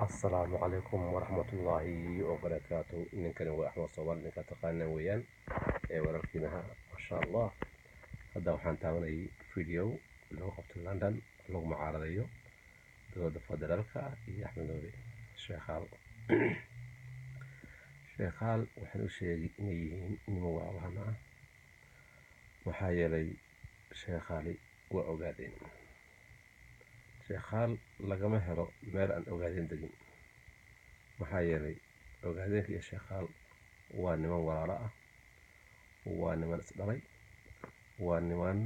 السلام عليكم ورحمة الله وبركاته. إنكنا وأحمد صوبان إنك تقالنا ويان وركينها ما شاء الله. هذا وحان تاوني فيديو اللي هو قبط لندن اللي هو معارضيو دولة فدرالكا يا أحمد نوري شيخال شيخال وحنو شيء إنيين إنمو وعوهنا وحايلي شيخالي وأوغادين sheekhaal lagama helo meel aan ogaadeen degin maxaa yeelay ogaadeenka iyo sheekhaal waa niman walaalo ah, waa niman isdhalay, waa niman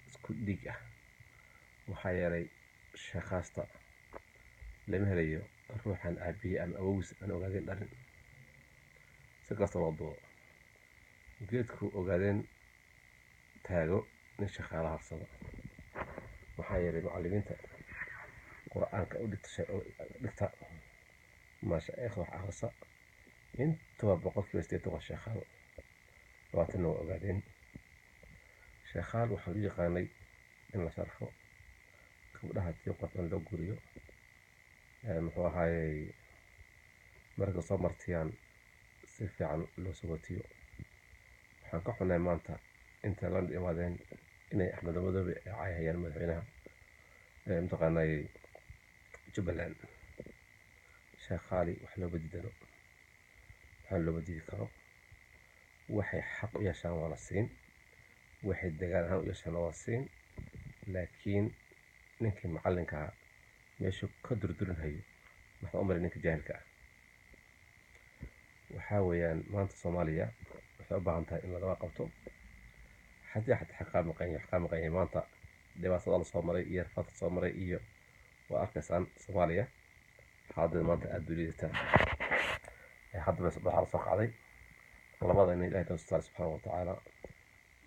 isku dhiig ah. maxaa yeelay sheekhaasta lama helayo ruuxan aabiye ama awowgiis aan ogaadeen dhalin. si kasta loo duubo geedku ogaadeen taago nin sheekhaala harsado. maxaa yeelay macallimiinta qur'aanka u dhigta mashaayikh wax akhrisa intuba boqolkiiba 80 waa sheekhaal, 20 waa ogaadeen. sheekhaal waxaa loo yaqaanay in la sharfo gabdhaha tii qofan loo guriyo muxuu ahaayey marka soo martiyaan si fiican loo sugatiyo. waxaan ka xunahay maanta inta la imaadeen inay Axmed Madoobe ay caayayaan madaxweynaha mutaqaanay Jubbaland. sheekhaali wax loo badidano waxaan loo badidi karo waxay xaq u yeeshaan waa la siin, waxay degaan ahaan u yeeshaan waa la siin. laakiin ninkii macallinka meeshuu ka durdurinhayo maxaa u maray ninka jaahilka ah. waxaa weeyaan maanta Soomaaliya waxay u baahan tahay in laga qabto haddii xaqaa maqan yahay maanta dhibaatada la soo maray iyo rafaadka soo maray iyo waa arkaysaan Soomaaliya hadda maanta aad u liidataa. hadda bas waxaa la soo qaaday labada in Ilaahay subhanahu wa ta'ala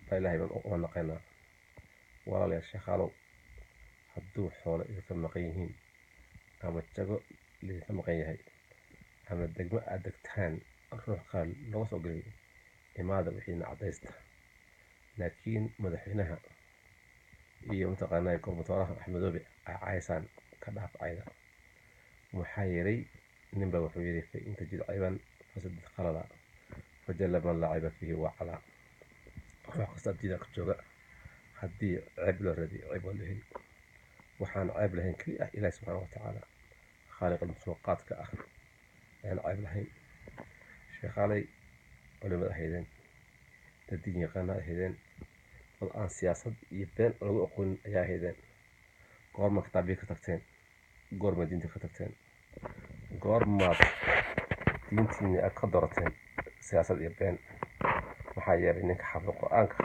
baa Ilaahay baan u naqaynaa. walaalayaal sheekhaalow hadduu xoolo idinka maqan yihiin ama jago idinka maqan yahay ama degmo aad degtaan ruux qaal looga soo gelay imaada wixiina cadaysta. laakiin madaxweynaha iyo mutaqaanay koonfurta Axmed Madoobe ay caaysan ka dhaaf cayda. maxaa yeelay ninba wuxuu yiri fa inta jid cayban fasad qalala fajalla man laciba fihi wa cala. ruux kasta jida ka jooga haddii ceeb loo radi ceeb waa leeyahay. waxaan ceeb lahayn kaliya Ilaahay subhanahu wa ta'ala خالق المخلوقات كأخر يعني عيب لهين. sheekhalay culimada hayden dadin yaqaana hayden aan siyaasad iyo been lagu aqoon ayaa hayden. goorma kitaabyo ka tagteen, goorma diinta ka tagteen, goorma diintiina aad ka doorateen siyaasad iyo been. maxaa yeelay ninka xafid qur'aanka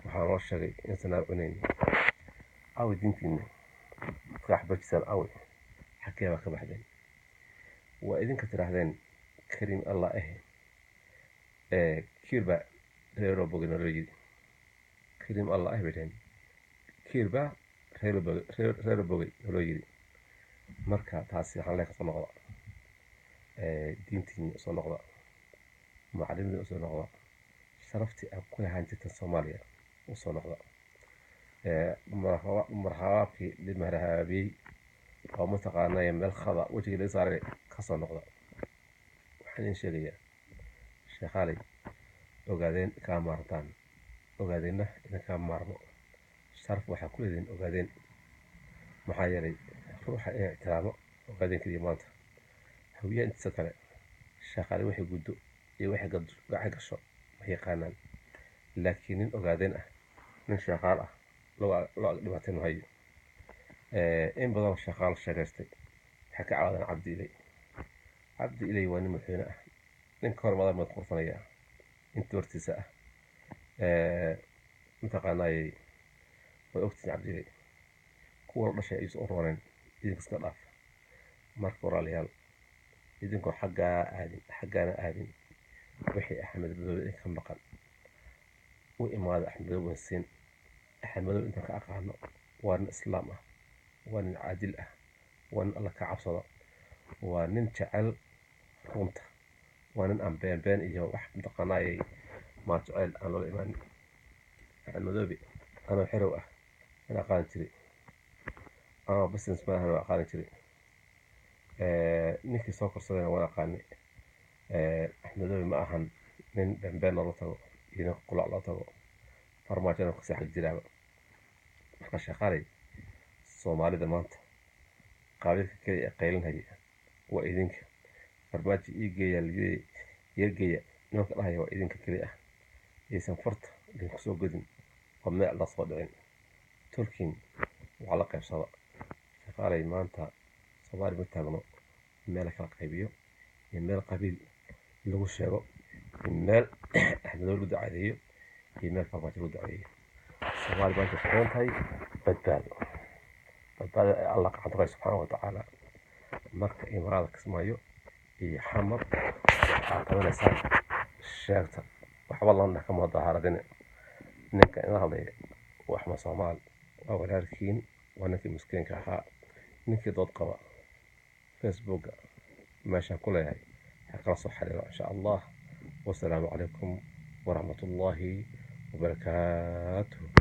waxaa loo sheegay insan cunayn awi diintiina ka xabajisaan awi xakeeba ka baxdeen. waa idinka tiraahdeen karim allah kirba reero bogina loo yiri karim allah bideen kirba reero bogay loo yiri. marka taasi waxaan leeyahay soo noqda diintiin soo noqda macallimiin soo noqda sharaftii aan ku lahaan jirtay Soomaaliya u soo noqda. marhaabki limarhaabi oo mutaqaanay meel khada wajiga la saaray ka soo noqda. waxaan sheegayaa sheekhalay ogaadeen ka maartaan ogaadeenna idinka maarmo sharaf waxaa ku leedin ogaadeen. maxaa yeelay ruuxa ee ixtiraamo ogaadeen kaliya maanta hawiyaan inta kale sheekhalay waxay guddo iyo waxay gacan gasho ma yaqaanaan. laakiin nin ogaadeen ah nin sheekhaal ah loo dhibaateen hayo. in badan sheekhaal sheegaystay waxay ka caawadaan cabdi ilay waa nin madaxweyne ah ninka hormada mad qurfanaya inta hortiisa ah mutaqaanay way ogtiin cabdi ilay kuwa la dhashay ayuu u rooneen idinka iska dhaaf. marka walaalayaal idinkoo xaggaana aadin wixii Axmed Madoobe ka maqan u imaada. Axmed Madoobe siin Axmed Madoobe inta ka aqaano waa nin islaam ah, waa nin caadil ah, waa nin alla ka cabsada, waa nin jecel runta, waa nin aan been iyo wax mutaqaanay ma jecel aan loo imaan. Axmed Madoobe ana xerow ah ana qaan jiray ama business man ana qaan jiray ninkii soo korsadayna waan aqaani. Axmedoobe ma ahan nin beenbeen loola tago iyo nin qulac loo tago, farmaajona kasii xag jiraaba. Marka shaqaalay soomaalida maanta qabiilka keliya ee qaylinhaya waa idinka. Farmaajo ii geeya iga geeya nimanka dhahaya waa idinka keli ah. Aysan farta idinku soo godin oo meel la soo dhicin. Tolkiin waxaa la qaybsada. Shaqaalay maanta Soomaali ma taagno meel kala qaybiyo iyo meel qabiil lagu sheego iyo meel axmedoobe lagu dacadeeyo iyo meel farmaajo lagu dacadeeyo. Soomaali maanta waxay xiran tahay badbaado. badbaado ee Allah gacanta ku haya subxaanahu wa tacaala. Marka imaarada Kismaayo iyo xamar waxaa qabanaysaan sheegta waxba lana ka mudahaaradine. ninka ina hadlaya waa Axmed Soomaal, waa walaalkiin, waa ninkii miskiinka ahaa. ninkii dood qaba Facebooka meeshaan ku leeyahay ha kala soo xiriiro insha Allah. Wassalaamu calaykum waraxmatullaahi wabarakaatuh.